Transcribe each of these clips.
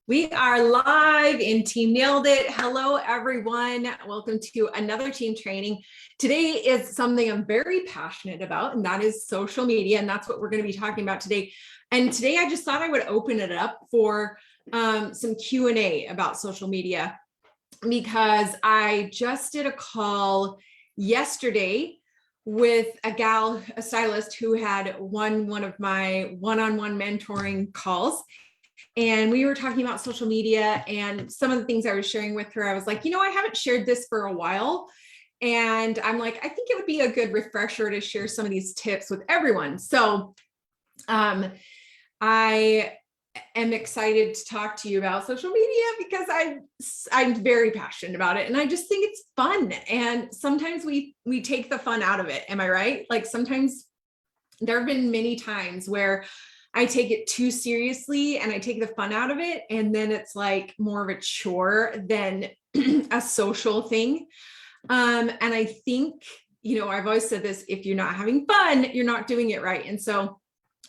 We are live in Team Nailed It. Hello, everyone. Welcome to another team training. Today is something I'm very passionate about, and that is social media. And that's what we're going to be talking about today. And today I just thought I would open it up for some Q&A about social media, because I just did a call yesterday with a stylist who had won one of my one-on-one mentoring calls. And we were talking about social media and some of the things I was sharing with her. I was like, I haven't shared this for a while. And I'm like, I think it would be a good refresher to share some of these tips with everyone. So I am excited to talk to you about social media because I'm very passionate about it. And I just think it's fun. And sometimes we take the fun out of it. Am I right? Like sometimes there have been many times where I take it too seriously and I take the fun out of it. And then it's like more of a chore than a social thing. And I think, I've always said this, if you're not having fun, you're not doing it right. And so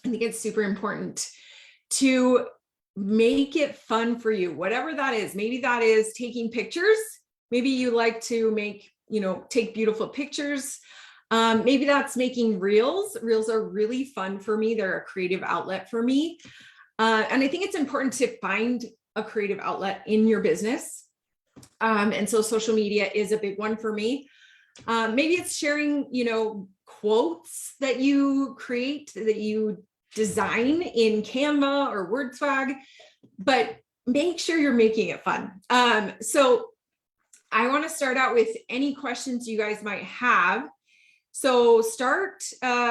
I think it's super important to make it fun for you, whatever that is. Maybe that is taking pictures. Maybe you like to take beautiful pictures. Maybe that's making reels. Reels are really fun for me. They're a creative outlet for me. And I think it's important to find a creative outlet in your business. And so social media is a big one for me. Maybe it's sharing, quotes that you create, that you design in Canva or WordSwag, but make sure you're making it fun. So I want to start out with any questions you guys might have. So start, you can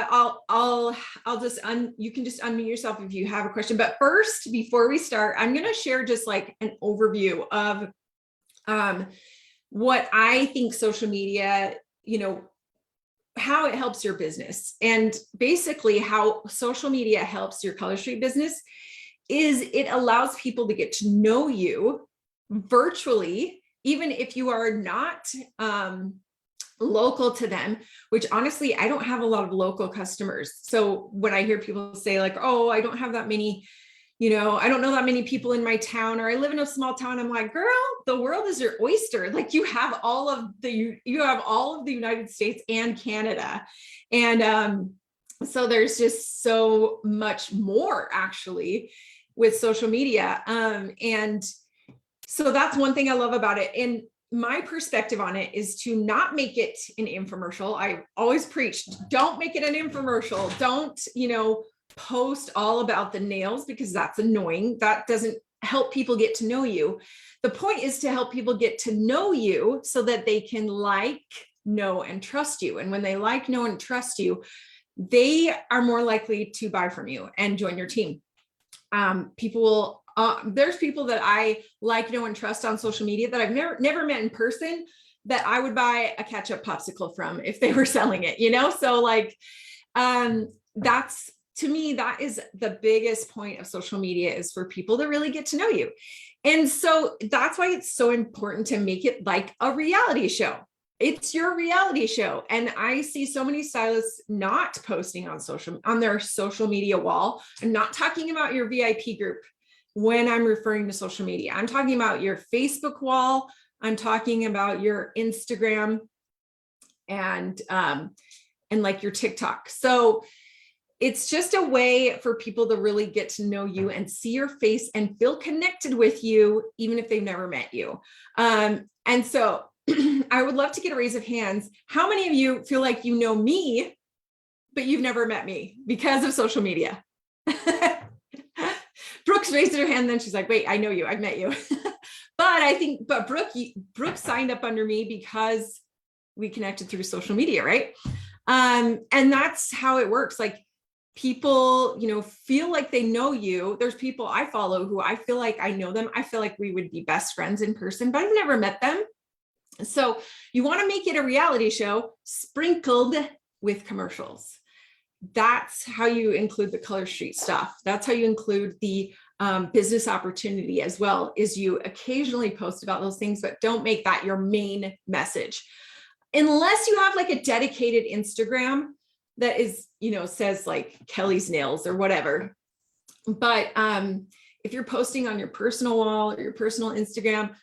just unmute yourself if you have a question. But first, before we start, I'm going to share just like an overview of what I think social media, how it helps your business. And basically how social media helps your Color Street business is it allows people to get to know you virtually, even if you are not local to them, which honestly, I don't have a lot of local customers. So when I hear people say like, oh, I don't have that many, I don't know that many people in my town, or I live in a small town, I'm like, girl, the world is your oyster. Like you have all of the United States and Canada. And so there's just so much more actually with social media. And so that's one thing I love about it. And my perspective on it is to not make it an infomercial. I always preach, don't make it an infomercial. Don't, post all about the nails, because that's annoying. That doesn't help people get to know you. The point is to help people get to know you so that they can like, know, and trust you. And when they like, know, and trust you, they are more likely to buy from you and join your team. There's people that I like, know, and trust on social media that I've never met in person that I would buy a ketchup popsicle from if they were selling it, So like, to me, that is the biggest point of social media, is for people to really get to know you. And so that's why it's so important to make it like a reality show. It's your reality show. And I see so many stylists not posting on their social media wall. I'm not talking about your VIP group when I'm referring to social media. I'm talking about your Facebook wall. I'm talking about your Instagram and like your TikTok. So it's just a way for people to really get to know you and see your face and feel connected with you, even if they've never met you. And so I would love to get a raise of hands. How many of you feel like you know me, but you've never met me because of social media? Brooks raised her hand, then she's like, wait, I know you, I've met you. But Brooke signed up under me because we connected through social media, right? And that's how it works. Like people, feel like they know you. There's people I follow who I feel like I know them. I feel like we would be best friends in person, but I've never met them. So you want to make it a reality show sprinkled with commercials. That's how you include the Color Street stuff. That's how you include the business opportunity as well, is you occasionally post about those things, but don't make that your main message. Unless you have like a dedicated Instagram that is, says like Kelly's Nails or whatever. But if you're posting on your personal wall or your personal Instagram,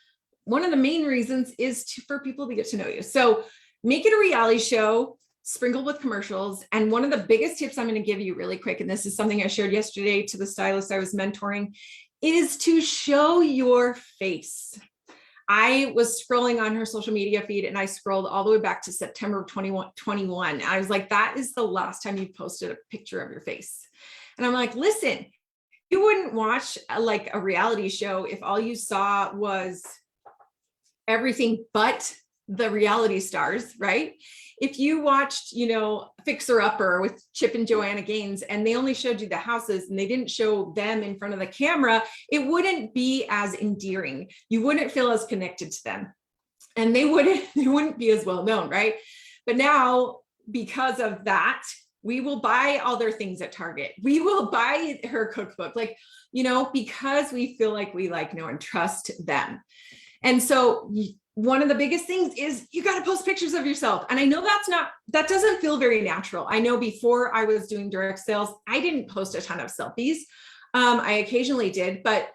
one of the main reasons is for people to get to know you. So make it a reality show, sprinkled with commercials. And one of the biggest tips I'm going to give you really quick, and this is something I shared yesterday to the stylist I was mentoring, is to show your face. I was scrolling on her social media feed and I scrolled all the way back to September of 2021. I was like, that is the last time you posted a picture of your face. And I'm like, listen, you wouldn't watch like a reality show if all you saw was everything but the reality stars, right? If you watched, Fixer Upper with Chip and Joanna Gaines, and they only showed you the houses and they didn't show them in front of the camera, it wouldn't be as endearing. You wouldn't feel as connected to them, and they wouldn't be as well known, right? But now, because of that, we will buy all their things at Target. We will buy her cookbook, because we feel like we know and trust them. And so one of the biggest things is you got to post pictures of yourself. And I know that doesn't feel very natural. I know before I was doing direct sales, I didn't post a ton of selfies. I occasionally did, but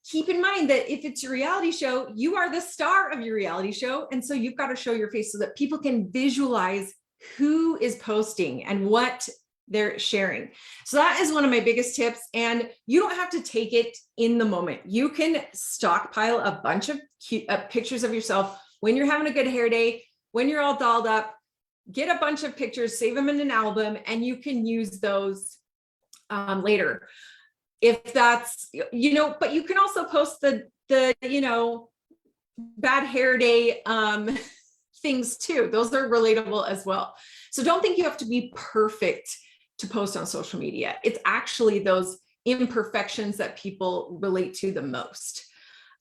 keep in mind that if it's your reality show, you are the star of your reality show. And so you've got to show your face so that people can visualize who is posting and what they're sharing. So that is one of my biggest tips. And you don't have to take it in the moment. You can stockpile a bunch of cute, pictures of yourself when you're having a good hair day, when you're all dolled up, get a bunch of pictures, save them in an album, and you can use those later. If that's, but you can also post the bad hair day things too. Those are relatable as well. So don't think you have to be perfect to post on social media. It's actually those imperfections that people relate to the most.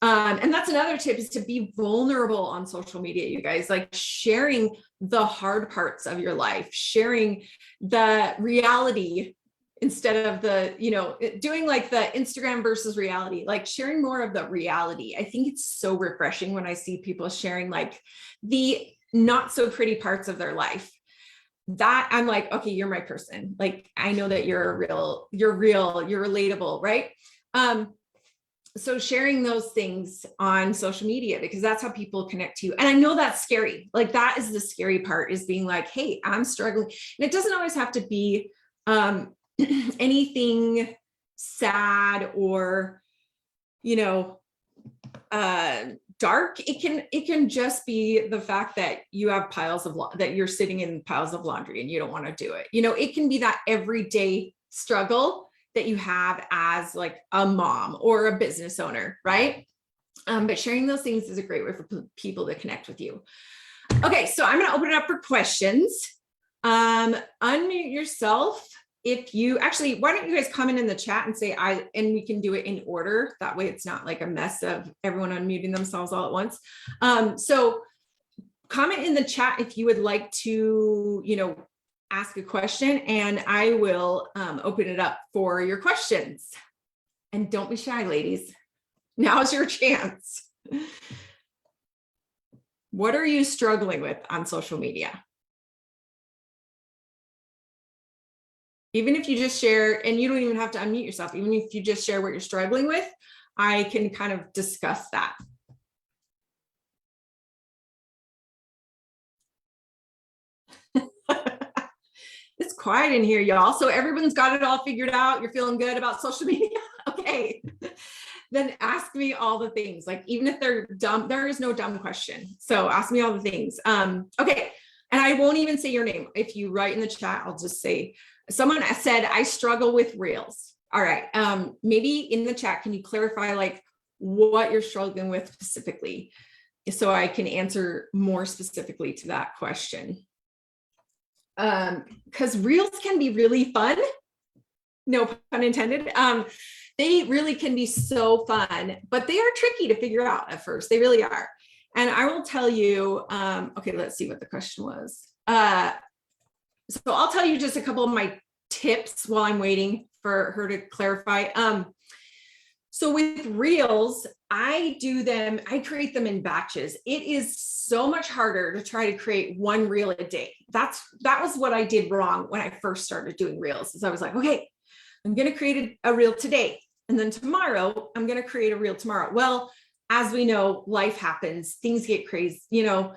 And that's another tip, is to be vulnerable on social media, you guys, like sharing the hard parts of your life, sharing the reality instead of doing like the Instagram versus reality, like sharing more of the reality. I think it's so refreshing when I see people sharing like the not so pretty parts of their life. That I'm like, okay, you're my person. Like, I know that you're real, you're relatable, right? So sharing those things on social media, because that's how people connect to you. And I know that's scary. Like, that is the scary part, is being like, hey, I'm struggling. And it doesn't always have to be anything sad or, dark. It can just be the fact that you have that you're sitting in piles of laundry and you don't want to do it. It can be that everyday struggle that you have as like a mom or a business owner, right? But sharing those things is a great way for people to connect with you. Okay, so I'm going to open it up for questions. Unmute yourself. Why don't you guys comment in the chat and say and we can do it in order. That way it's not like a mess of everyone unmuting themselves all at once. So comment in the chat if you would like to, ask a question, and I will open it up for your questions. And don't be shy, ladies. Now's your chance. What are you struggling with on social media? Even if you just share, and you don't even have to unmute yourself, even if you just share what you're struggling with, I can kind of discuss that. It's quiet in here, y'all. So everyone's got it all figured out. You're feeling good about social media? Okay. Then ask me all the things. Like, even if they're dumb, there is no dumb question. So ask me all the things. Okay. And I won't even say your name. If you write in the chat, I'll just say, someone said, I struggle with reels. All right. Maybe in the chat, can you clarify like what you're struggling with specifically, so I can answer more specifically to that question? Because reels can be really fun. No pun intended. They really can be so fun, but they are tricky to figure out at first. They really are. And I will tell you, okay, let's see what the question was. So I'll tell you just a couple of my tips while I'm waiting for her to clarify. So with reels, I create them in batches. It is so much harder to try to create one reel a day. That was what I did wrong when I first started doing reels. Is I was like, okay, I'm going to create a reel today. And then tomorrow, I'm going to create a reel tomorrow. Well, as we know, life happens, things get crazy, the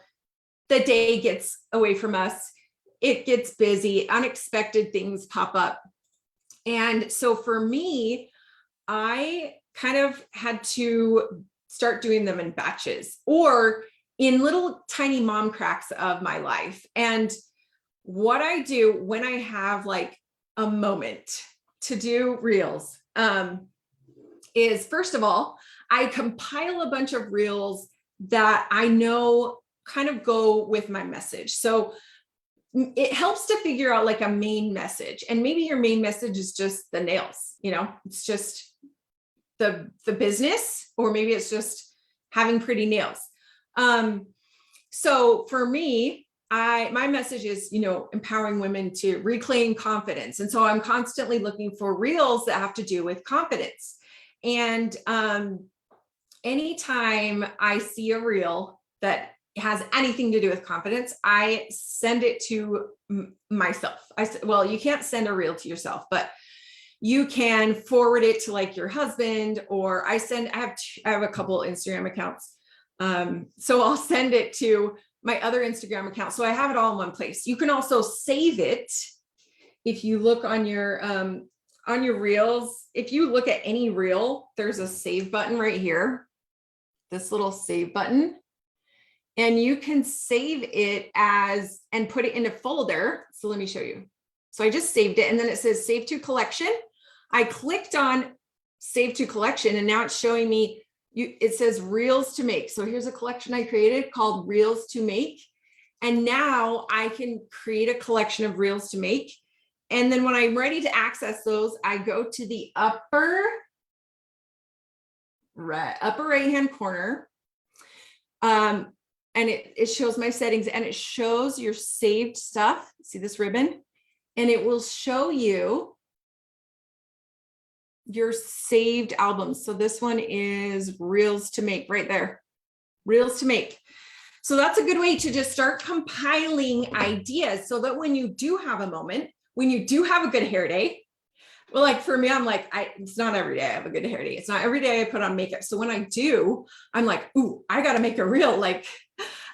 day gets away from us. It gets busy, unexpected things pop up. And so for me, I kind of had to start doing them in batches or in little tiny mom cracks of my life. And what I do when I have like a moment to do reels is, first of all, I compile a bunch of reels that I know kind of go with my message. So it helps to figure out like a main message, and maybe your main message is just the nails, it's just the business, or maybe it's just having pretty nails. So for me, my message is, empowering women to reclaim confidence. And so I'm constantly looking for reels that have to do with confidence. And anytime I see a reel that has anything to do with confidence, I send it to myself. Well, you can't send a reel to yourself, but you can forward it to like your husband, or I have a couple Instagram accounts. So I'll send it to my other Instagram account. So I have it all in one place. You can also save it. If you look on your reels, if you look at any reel, there's a save button right here, this little save button. And you can save it and put it in a folder. So let me show you. So I just saved it, and then it says save to collection. I clicked on save to collection, and now it's showing me, it says reels to make. So here's a collection I created called reels to make. And now I can create a collection of reels to make. And then when I'm ready to access those, I go to the upper right-hand corner. And it shows my settings, and it shows your saved stuff. See this ribbon? And it will show you your saved albums. So this one is reels to make right there, reels to make. So that's a good way to just start compiling ideas, so that when you do have a moment, when you do have a good hair day, well, like for me, I'm like, it's not every day I have a good hair day. It's not every day I put on makeup. So when I do, I'm like, ooh, I got to make a reel. Like,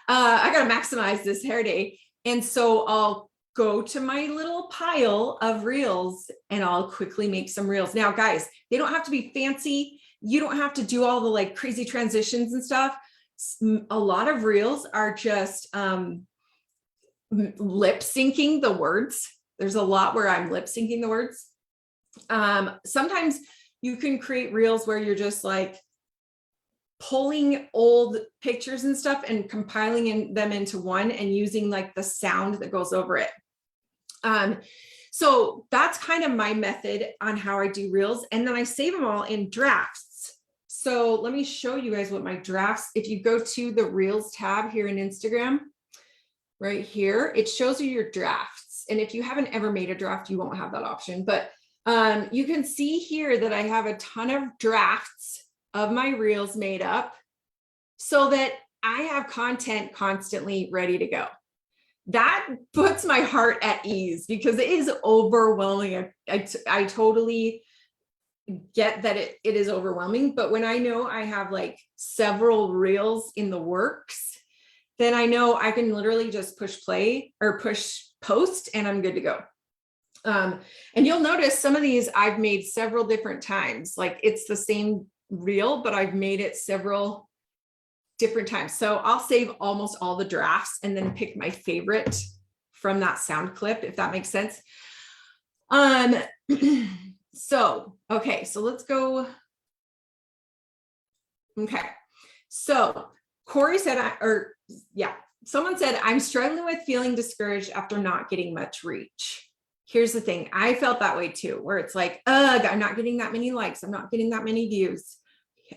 I got to maximize this hair day. And so I'll go to my little pile of reels and I'll quickly make some reels. Now, guys, they don't have to be fancy. You don't have to do all the like crazy transitions and stuff. A lot of reels are just lip syncing the words. There's a lot where I'm lip syncing the words. Sometimes you can create reels where you're just like pulling old pictures and stuff and compiling them into one and using like the sound that goes over it. So that's kind of my method on how I do reels. And then I save them all in drafts. So let me show you guys what my drafts, if you go to the reels tab here in Instagram, right here, it shows you your drafts. And if you haven't ever made a draft, you won't have that option, but you can see here that I have a ton of drafts of my reels made up so that I have content constantly ready to go. That puts my heart at ease because it is overwhelming. I totally get that it is overwhelming, but when I know I have like several reels in the works, then I know I can literally just push play or push post and I'm good to go. And you'll notice some of these I've made several different times. Like it's the same reel, but I've made it several different times. So I'll save almost all the drafts and then pick my favorite from that sound clip, if that makes sense. So, okay, so let's go. Okay. So Corey said, someone said, I'm struggling with feeling discouraged after not getting much reach. Here's the thing. I felt that way too, where it's like, ugh, I'm not getting that many likes. I'm not getting that many views.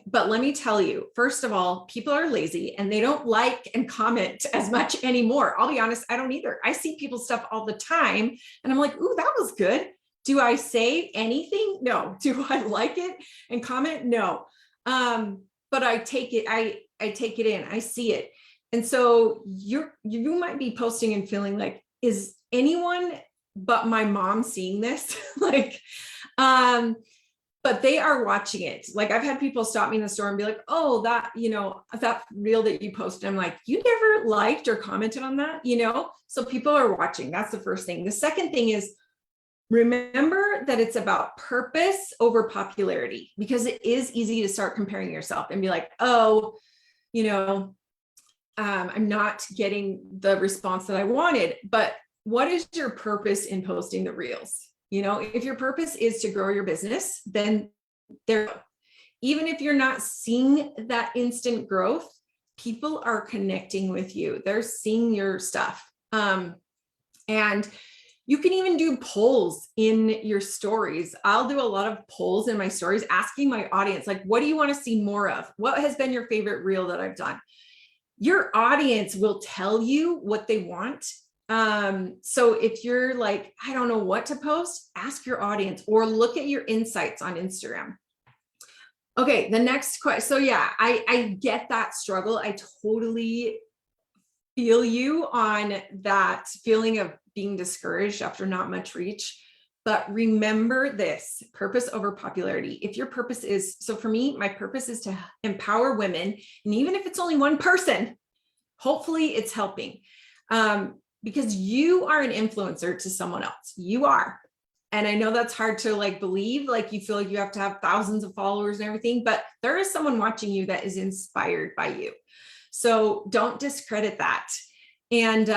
But let me tell you, first of all, people are lazy and they don't like and comment as much anymore. I'll be honest, I don't either. I see people's stuff all the time and I'm like, ooh, that was good. Do I say anything? No. Do I like it and comment? No. But I take it, I take it in, I see it. And so you might be posting and feeling like, is anyone but my mom seeing this? Like, but but they are watching it. Like I've had people stop me in the store and be like, oh, that, that reel that you posted. I'm like, you never liked or commented on that, So people are watching. That's the first thing. The second thing is, remember that it's about purpose over popularity, because it is easy to start comparing yourself and be like, oh, I'm not getting the response that I wanted. But what is your purpose in posting the reels? If your purpose is to grow your business, then even if you're not seeing that instant growth, people are connecting with you. They're seeing your stuff. And you can even do polls in your stories. I'll do a lot of polls in my stories, asking my audience, like, what do you want to see more of? What has been your favorite reel that I've done? Your audience will tell you what they want. So if you're like, I don't know what to post, ask your audience or look at your insights on Instagram. Okay, the next question. So yeah, I get that struggle. I totally feel you on that feeling of being discouraged after not much reach. But remember this: purpose over popularity. If your purpose is, so for me, my purpose is to empower women. And even if it's only one person, hopefully it's helping. Because you are an influencer to someone else. You are. And I know that's hard to believe, you feel like you have to have thousands of followers and everything, but there is someone watching you that is inspired by you. So don't discredit that. And,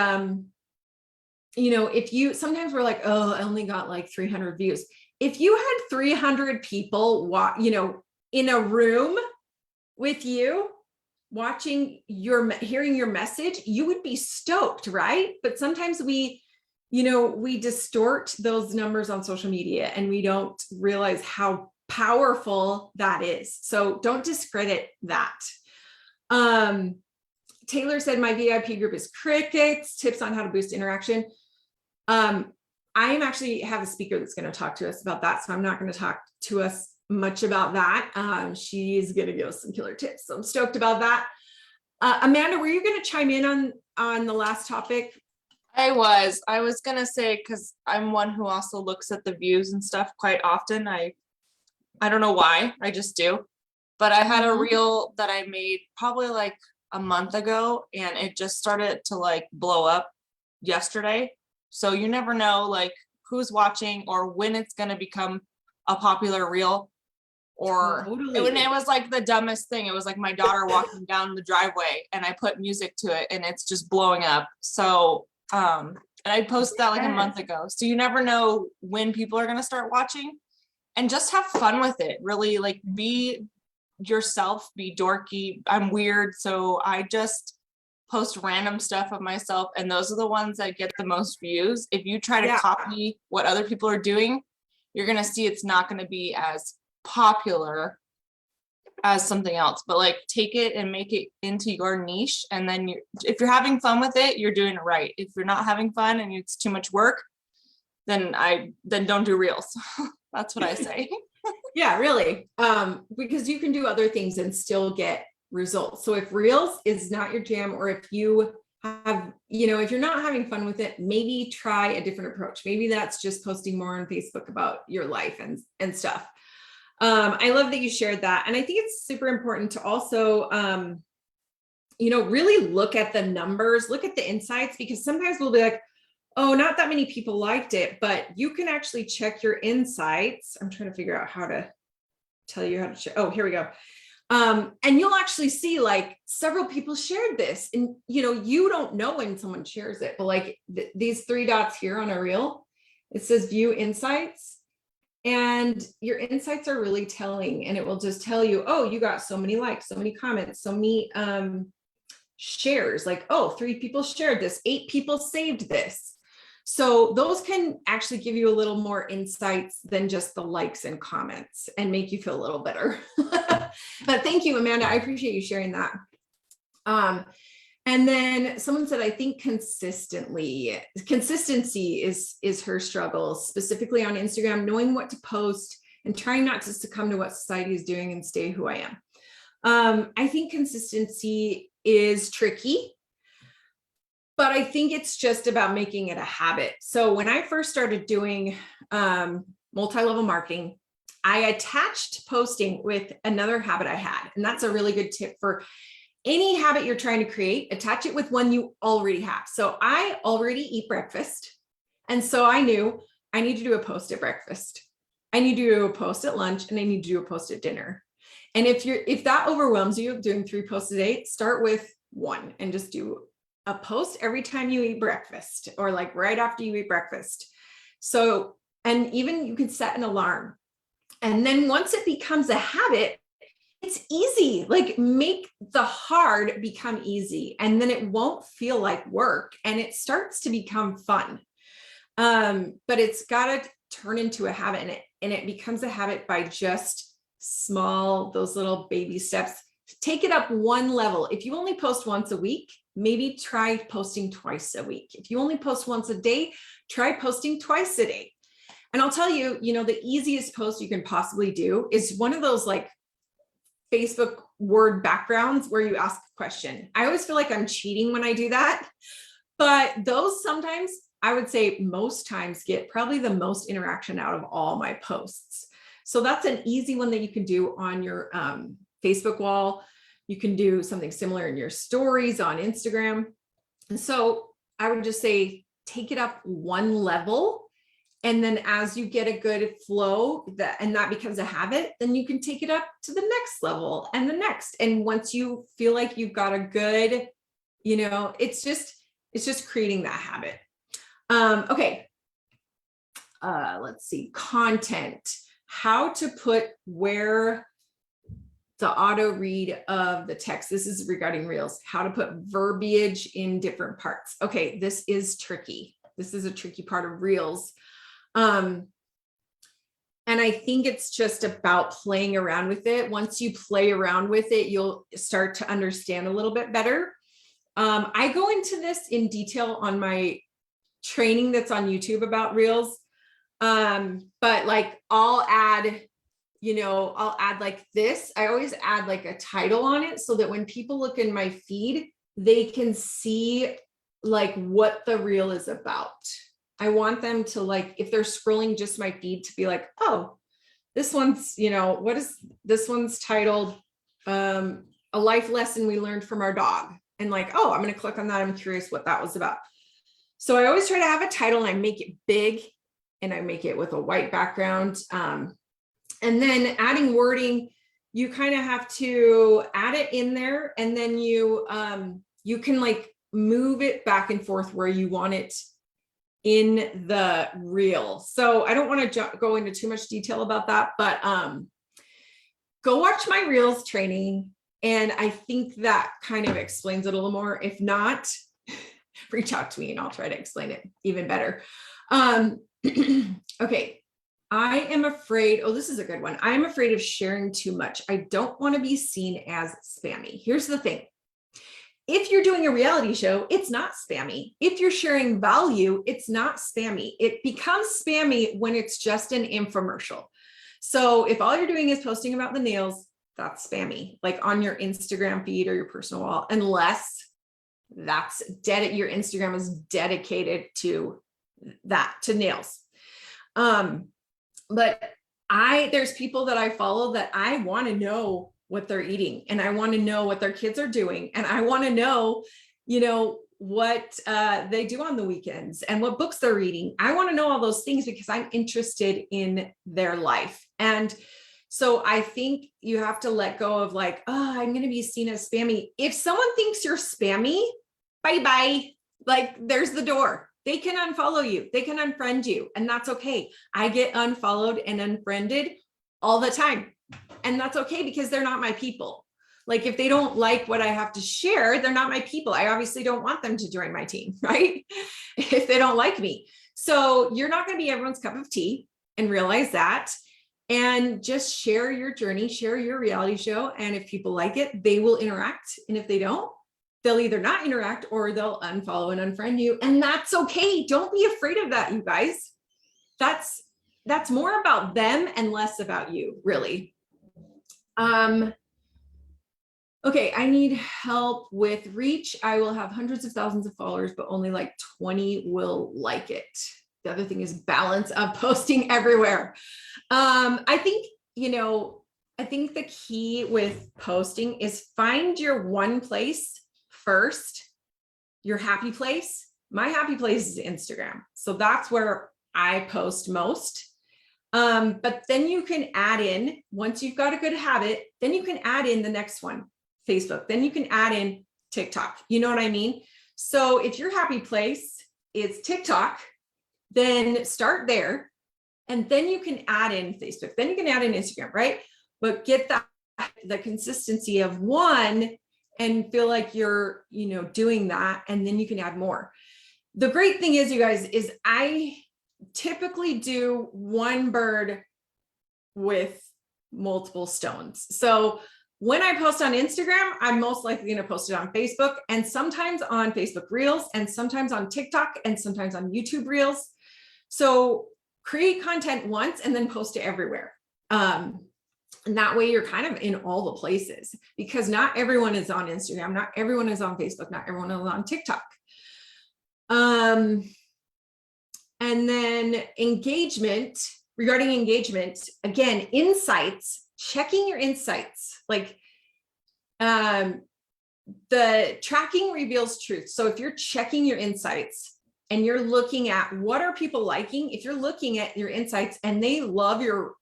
if you, sometimes we're like, oh, I only got 300 views. If you had 300 people, in a room with you, hearing your message, you would be stoked, right? But sometimes we distort those numbers on social media and we don't realize how powerful that is. So don't discredit that. Taylor said, my VIP group is crickets, tips on how to boost interaction. I am actually have a speaker that's going to talk to us about that. So I'm not going to talk to us much about that. She's going to give us some killer tips. So I'm stoked about that. Amanda, were you going to chime in on the last topic? I was going to say, because I'm one who also looks at the views and stuff quite often. I don't know why, I just do. But I had a reel that I made probably a month ago, and it just started to blow up yesterday. So you never know who's watching or when it's going to become a popular reel. Or totally. it was the dumbest thing. It was my daughter walking down the driveway and I put music to it and it's just blowing up. So and I posted that a month ago. So you never know when people are going to start watching, and just have fun with it. Really be yourself, be dorky. I'm weird, so I just post random stuff of myself, and those are the ones that get the most views. If you try to copy what other people are doing, you're going to see it's not going to be as popular as something else. But take it and make it into your niche, and then if you're having fun with it, you're doing it right. If you're not having fun and it's too much work, then don't do reels. That's what I say. Yeah, really. Because you can do other things and still get results. So if reels is not your jam, or if you have, if you're not having fun with it, maybe try a different approach. Maybe that's just posting more on Facebook about your life and stuff. I love that you shared that. And I think it's super important to also, really look at the numbers, look at the insights, because sometimes we'll be like, oh, not that many people liked it, but you can actually check your insights. I'm trying to figure out how to tell you how to check. Oh, here we go. And you'll actually see several people shared this, and you don't know when someone shares it, but these three dots here on a reel, it says view insights, and your insights are really telling, and it will just tell you, oh, you got so many likes, so many comments, so many shares, oh, 3 people shared this, 8 people saved this. So those can actually give you a little more insights than just the likes and comments, and make you feel a little better. But thank you, Amanda. I appreciate you sharing that. And then someone said, I think consistency is her struggle, specifically on Instagram, knowing what to post and trying not to succumb to what society is doing and stay who I am. I think consistency is tricky, but I think it's just about making it a habit. So when I first started doing multi-level marketing, I attached posting with another habit I had. And that's a really good tip for any habit you're trying to create. Attach it with one you already have. So I already eat breakfast. And so I knew I need to do a post at breakfast. I need to do a post at lunch, and I need to do a post at dinner. And if that overwhelms you, doing 3 posts a day, start with 1 and just do a post every time you eat breakfast, or like right after you eat breakfast. So, and even you can set an alarm. And then once it becomes a habit, it's easy. Like, make the hard become easy, and then it won't feel like work, and it starts to become fun. But it's got to turn into a habit, and it becomes a habit by just those little baby steps. Take it up 1 level. If you only post once a week, maybe try posting twice a week. If you only post once a day, try posting twice a day. And I'll tell you, the easiest post you can possibly do is one of those like Facebook word backgrounds where you ask a question. I always feel like I'm cheating when I do that, but those sometimes, I would say most times, get probably the most interaction out of all my posts. So that's an easy one that you can do on your Facebook wall. You can do something similar in your stories on Instagram. And so I would just say, take it up 1 level. And then as you get a good flow and that becomes a habit, then you can take it up to the next level and the next. And once you feel like you've got a good, it's just creating that habit. Okay. Let's see, content, how to put where the auto read of the text. This is regarding Reels, how to put verbiage in different parts. Okay. This is tricky. This is a tricky part of Reels. And I think it's just about playing around with it. Once you play around with it, you'll start to understand a little bit better. I go into this in detail on my training that's on YouTube about Reels. But like I'll add like this. I always add like a title on it so that when people look in my feed, they can see like what the reel is about. I want them to, like, if they're scrolling just my feed, to be like, oh, this one's, this one's titled, a life lesson we learned from our dog. And like, oh, I'm going to click on that. I'm curious what that was about. So I always try to have a title, and I make it big, and I make it with a white background. And then adding wording, you kind of have to add it in there, and then you can like move it back and forth where you want it in the reel. So I don't want to go into too much detail about that, but go watch my Reels training, and I think that kind of explains it a little more. If not, reach out to me and I'll try to explain it even better. Okay. I am afraid, this is a good one. I am afraid of sharing too much. I don't want to be seen as spammy. Here's the thing. If you're doing a reality show, it's not spammy. If you're sharing value, it's not spammy. It becomes spammy when it's just an infomercial. So if all you're doing is posting about the nails, that's spammy, like on your Instagram feed or your personal wall, unless your Instagram is dedicated to that, to nails. But there's people that I follow that I want to know what they're eating, and I want to know what their kids are doing. And I want to know, what they do on the weekends and what books they're reading. I want to know all those things because I'm interested in their life. And so I think you have to let go of like, oh, I'm going to be seen as spammy. If someone thinks you're spammy, bye-bye. Like, there's the door. They can unfollow you. They can unfriend you. And that's okay. I get unfollowed and unfriended all the time. And that's okay, because they're not my people. Like, if they don't like what I have to share, they're not my people. I obviously don't want them to join my team, right? If they don't like me. So you're not going to be everyone's cup of tea, and realize that. And just share your journey, share your reality show. And if people like it, they will interact. And if they don't, they'll either not interact or they'll unfollow and unfriend you. And that's okay. Don't be afraid of that, you guys. That's more about them and less about you, really. Okay, I need help with reach. I will have hundreds of thousands of followers, but only like 20 will like it. the other thing is balance of posting everywhere. I think, I think the key with posting is find your one place first, your happy place. My happy place is Instagram. So that's where I post most. But then you can add in, once you've got a good habit, then you can add in the next one, Facebook. Then you can add in TikTok. You know what I mean? So if your happy place is TikTok, then start there. And then you can add in Facebook. Then you can add in Instagram, right? But get the consistency of one and feel like you're, doing that. And then you can add more. The great thing is, you guys, is I typically do one bird with multiple stones. So when I post on Instagram, I'm most likely going to post it on Facebook, and sometimes on Facebook Reels, and sometimes on TikTok, and sometimes on YouTube Reels. So create content once and then post it everywhere. And that way you're kind of in all the places, because not everyone is on Instagram, not everyone is on Facebook, not everyone is on TikTok. And then regarding engagement, again, insights, checking your insights, like the tracking reveals truth. So if you're checking your insights and you're looking at what are people liking, if you're looking at your insights and they love your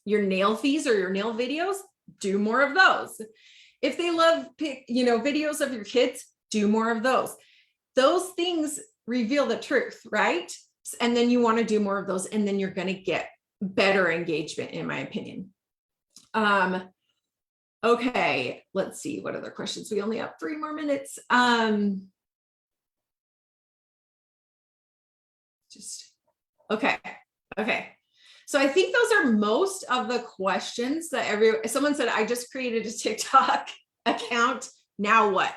nail fees or your nail videos, do more of those. If they love, videos of your kids, do more of those. Those things reveal the truth, right? And then you want to do more of those, and then you're going to get better engagement, in my opinion. Okay, let's see what other questions. We only have 3 more minutes. Okay. So I think those are most of the questions that someone said, I just created a TikTok account. Now what?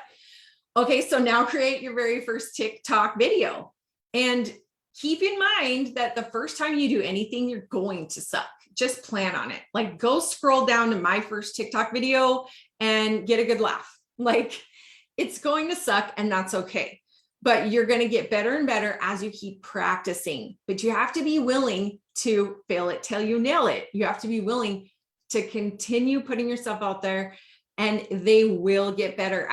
Okay, so now create your very first TikTok video, and keep in mind that the first time you do anything, you're going to suck. Just plan on it. Like, go scroll down to my first TikTok video and get a good laugh. Like, it's going to suck, and that's okay. But you're going to get better and better as you keep practicing. But you have to be willing to fail it till you nail it. You have to be willing to continue putting yourself out there, and they will get better.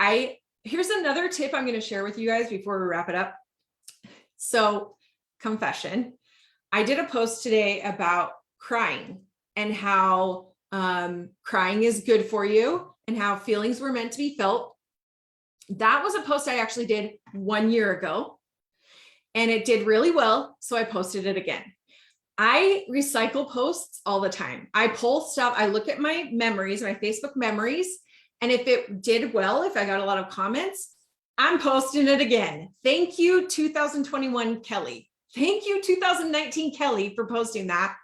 Here's another tip I'm going to share with you guys before we wrap it up. So, confession, I did a post today about crying and how crying is good for you and how feelings were meant to be felt. That was a post I actually did 1 year ago, and it did really well. So I posted it again. I recycle posts all the time. I pull stuff. I look at my memories, my Facebook memories. And if it did well, if I got a lot of comments, I'm posting it again. Thank you, 2021 Kelly. Thank you, 2019 Kelly, for posting that.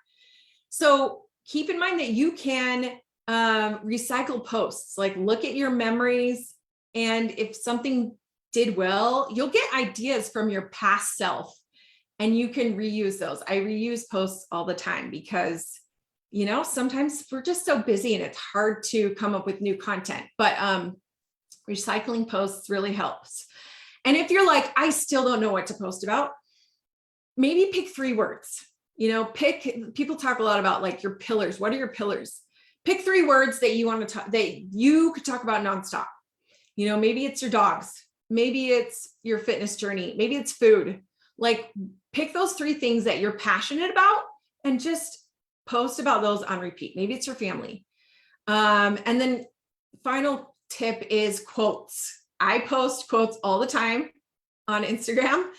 So keep in mind that you can recycle posts, like look at your memories. And if something did well, you'll get ideas from your past self and you can reuse those. I reuse posts all the time because, sometimes we're just so busy and it's hard to come up with new content, but recycling posts really helps. And if you're like, I still don't know what to post about, maybe pick 3 words. People talk a lot about like your pillars. What are your pillars? Pick 3 words that you want to talk, that you could talk about nonstop. Maybe it's your dogs. Maybe it's your fitness journey. Maybe it's food. Like, pick those 3 things that you're passionate about and just post about those on repeat. Maybe it's your family. And then final tip is quotes. I post quotes all the time on Instagram.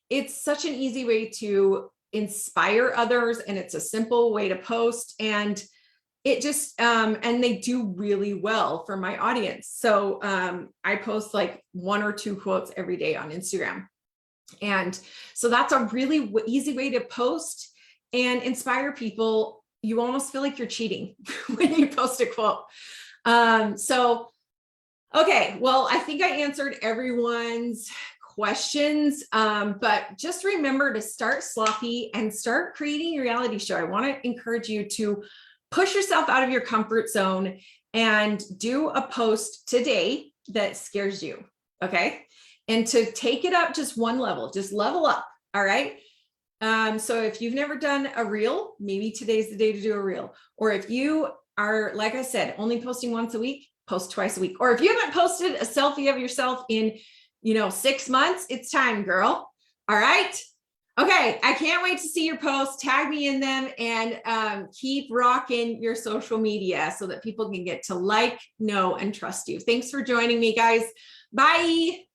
It's such an easy way to inspire others, and it's a simple way to post, and it just and they do really well for my audience. So I post like 1 or 2 quotes every day on Instagram, and so that's a really easy way to post and inspire people. You almost feel like you're cheating when you post a quote. Okay, well, I think I answered everyone's questions, but just remember to start sloppy and start creating your reality show. I want to encourage you to push yourself out of your comfort zone and do a post today that scares you, okay? And to take it up just one level, just level up, all right? So if you've never done a reel, maybe today's the day to do a reel. Or if you are, like I said, only posting once a week, post twice a week. Or if you haven't posted a selfie of yourself in, 6 months, it's time, girl. All right. Okay. I can't wait to see your posts. Tag me in them, and keep rocking your social media so that people can get to like, know, and trust you. Thanks for joining me, guys. Bye.